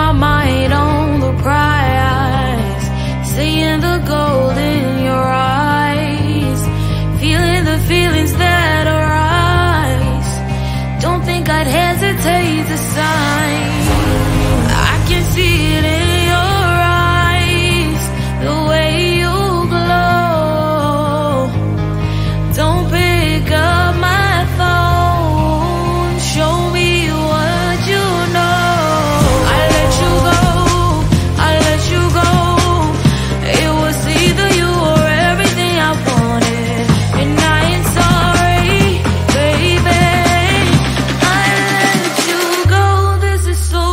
my mind on the prize, seeing the gold in your eyes, feeling the feelings that arise. Don't think I'd hesitate to sign. I can see it in your eyes, the way you glow. Don't pick up my phone, show me what you know. I let you go, I let you go. It was either you or everything I wanted, and I ain't sorry, baby. I let you go, this is so.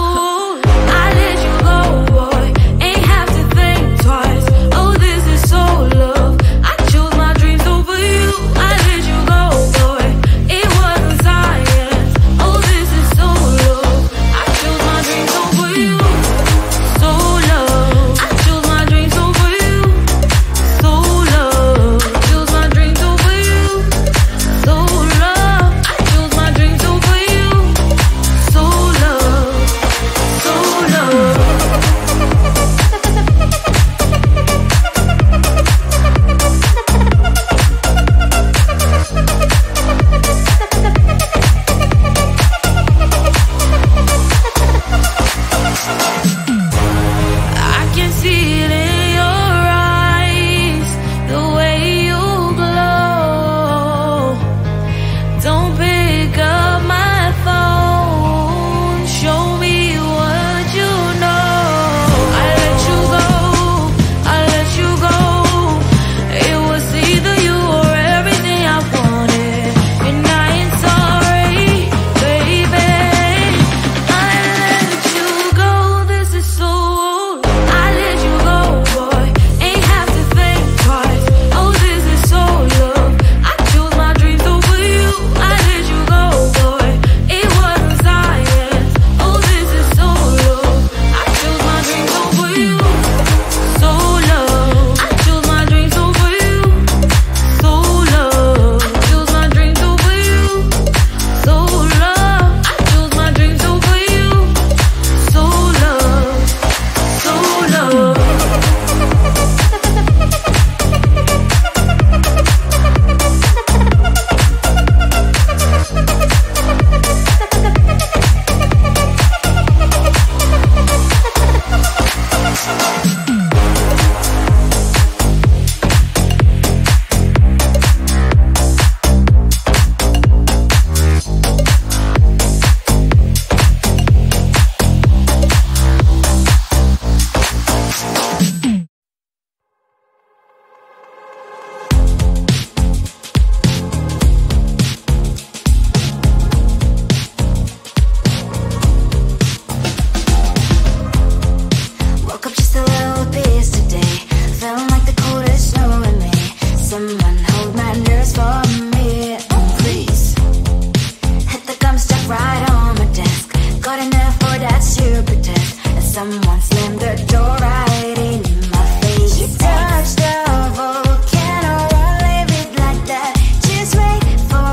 I let you go, boy, ain't have to think twice. Oh, this is so love. I chose my dreams over you. I let you go, boy, it wasn't science. Oh, this is so love. I chose my dreams over you. So love. I chose my dreams over you. So love. I chose my dreams over you. So love. I chose my dreams over you. So love. So love. I can see it in your eyes, the way you glow. Don't pick up my phone, show me what you know. I let you go, I let you go. It was either you or everything I wanted, and I ain't sorry, baby. I let you go, this is so. I let you go, boy, ain't have to think twice. Oh, this is so love. I chose my dreams over you. I let you go, boy, it wasn't science. Oh, this is so love. I chose my dreams over you. So love. I chose my dreams over you. So love. I chose my dreams over you. So love. I chose my dreams over you. So love. So love. Woke up just a little piece today. Feeling like the coldest snow in me. Someone hold my nerves for me, please. Hit the gum stuck right on my desk. Got enough for that stupid test. And someone slammed the door right in my face. You touched the volcano, won't leave it like that. Just wait for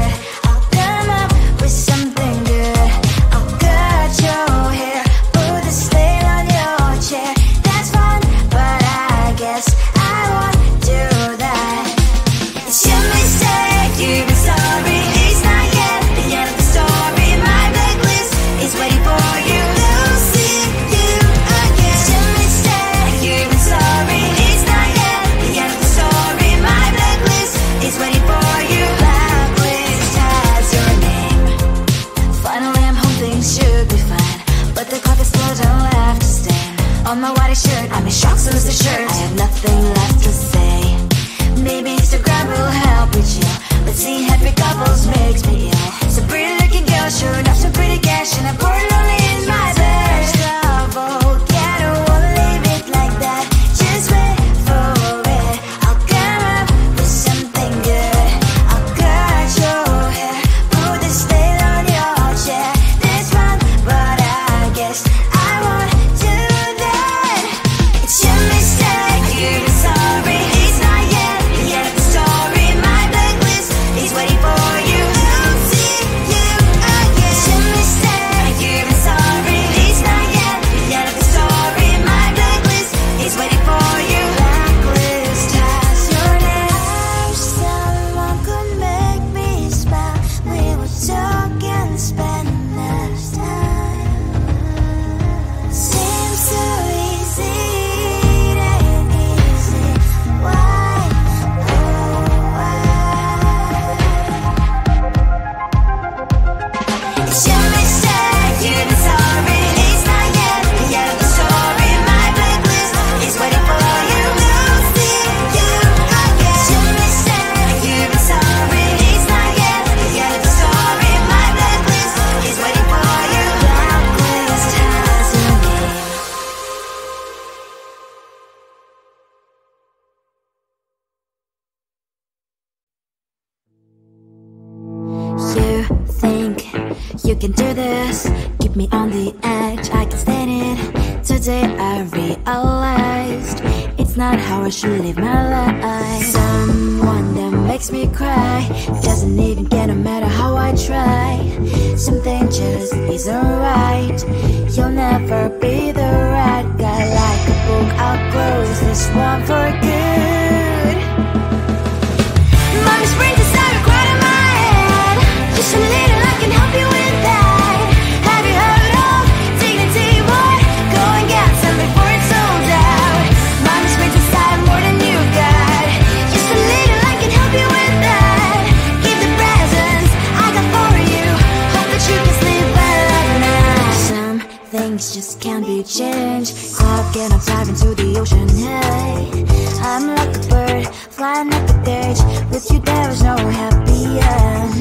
it. I'll come up with something good. I'll cut your hair, put the stain on your chair. That's fun, but I guess I won't do that. It's your mistake, you've been sorry. It's not yet the end of the story. My blacklist is waiting for you. They'll see you again. It's your mistake, you've been sorry. It's not yet the end of the story. My blacklist is waiting for you. Blacklist has your name. Finally, I'm home, things should be fine. But the clock is still don't have to stand. On my white shirt, I'm in shock, so is the shirt. I have nothing left to say. Maybe Instagram will help with you, but seeing happy couples makes me ill. So pretty looking girl, showing off some pretty cash, and I'm pouring only in my bed. Volcano, won't leave it like that. Just wait for it. I'll come up with something good. I'll cut your hair, put the stain on your chair. That's fun, but I guess I won't do that. It's your mistake. You can do this, keep me on the edge, I can stand it. Today I realized it's not how I should live my life. Someone that makes me cry doesn't even get no matter how I try. Something just isn't right. You'll never be the right guy. Like a book, I'll close this one for good. Mommy springs inside a quite in my head. Just a little, I can help you with that. Have you heard of dignity, boy? Go and get some before it's sold out. Mommy springs inside more than you got. Just a little, I can help you with that. Give the presents I got for you. Hope that you can sleep well at night. Some things just can't be changed. How can I dive into the ocean? Hey, I'm like a bird flying up the cage. With you there is no happy end.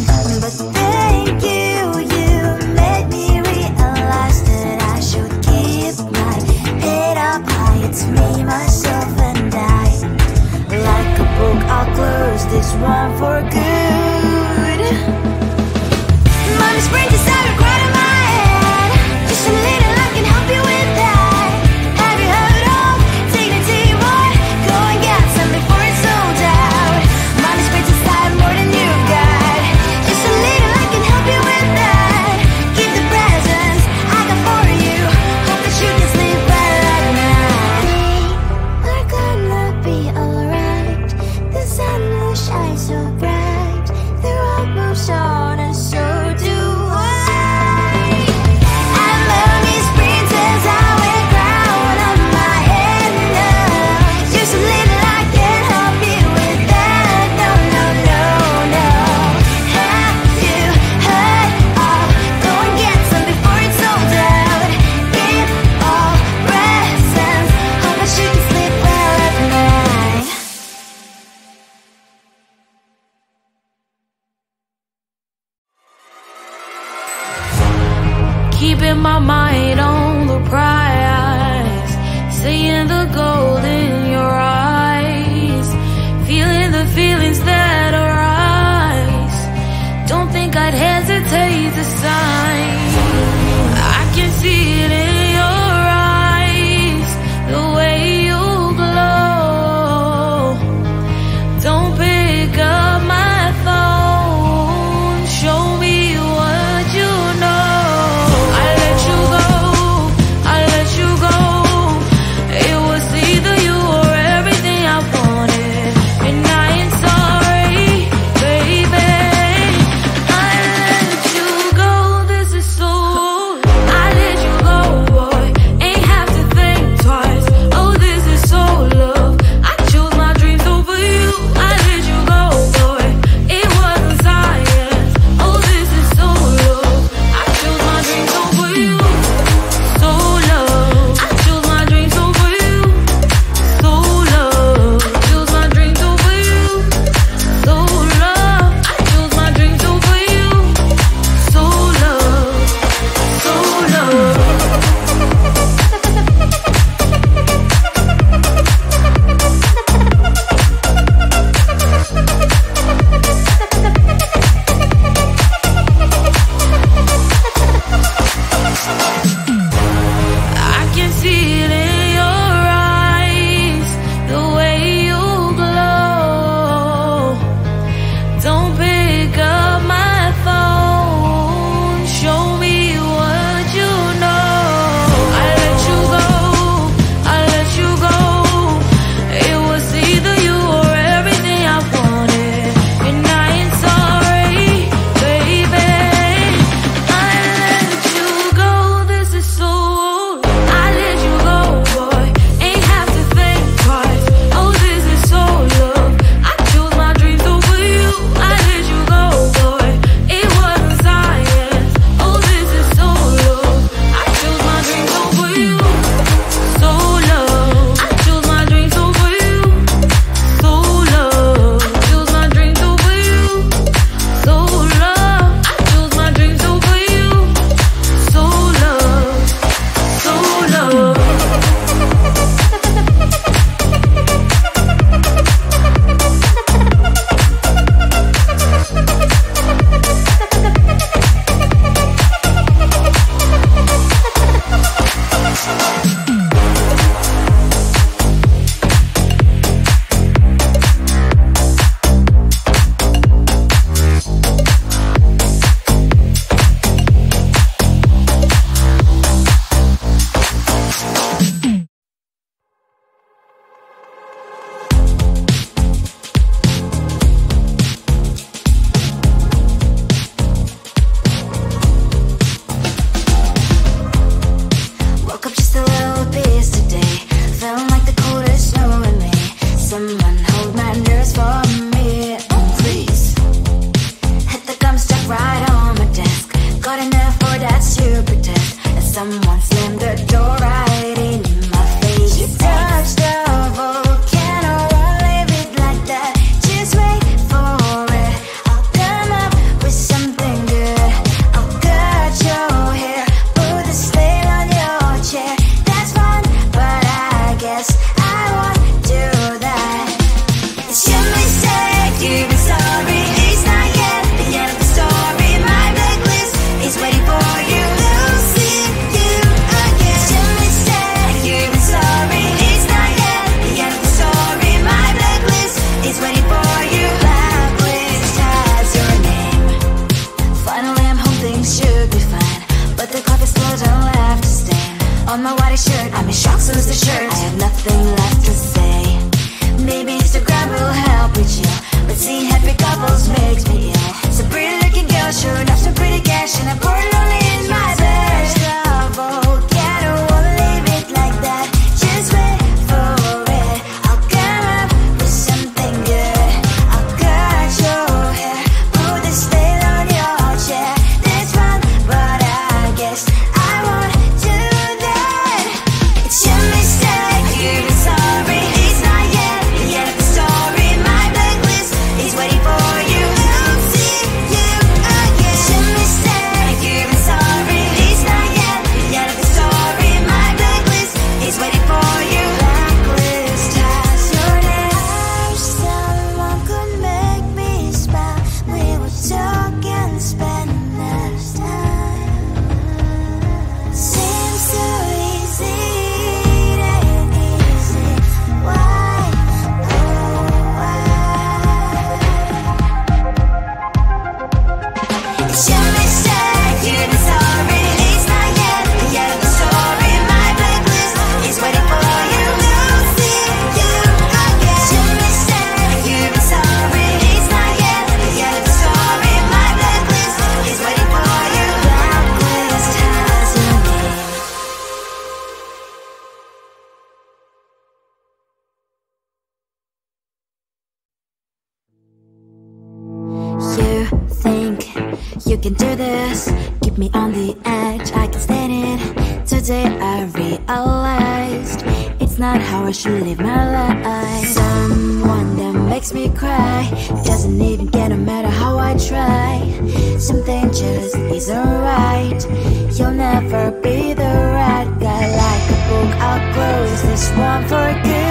But thank you, you made me realize that I should keep my head up high. It's me, myself and I. Like a book, I'll close this one for good. Mommy springs inside a quite in my head. Just a little, I can help you with that. Have you heard of dignity, boy? Go and get some before it's sold out. Mommy springs inside more than you got. Just a little, I can help you with that. Keep the presents I got for you. Hope that you can sleep well at night. We're gonna be alright. The sun will shine so bright. You can do this, keep me on the edge, I can stand it. Today I realized it's not how I should live my life. Someone that makes me cry doesn't even get no matter how I try. Something just isn't right. You'll never be the right guy. Like a book, I'll close this one for good.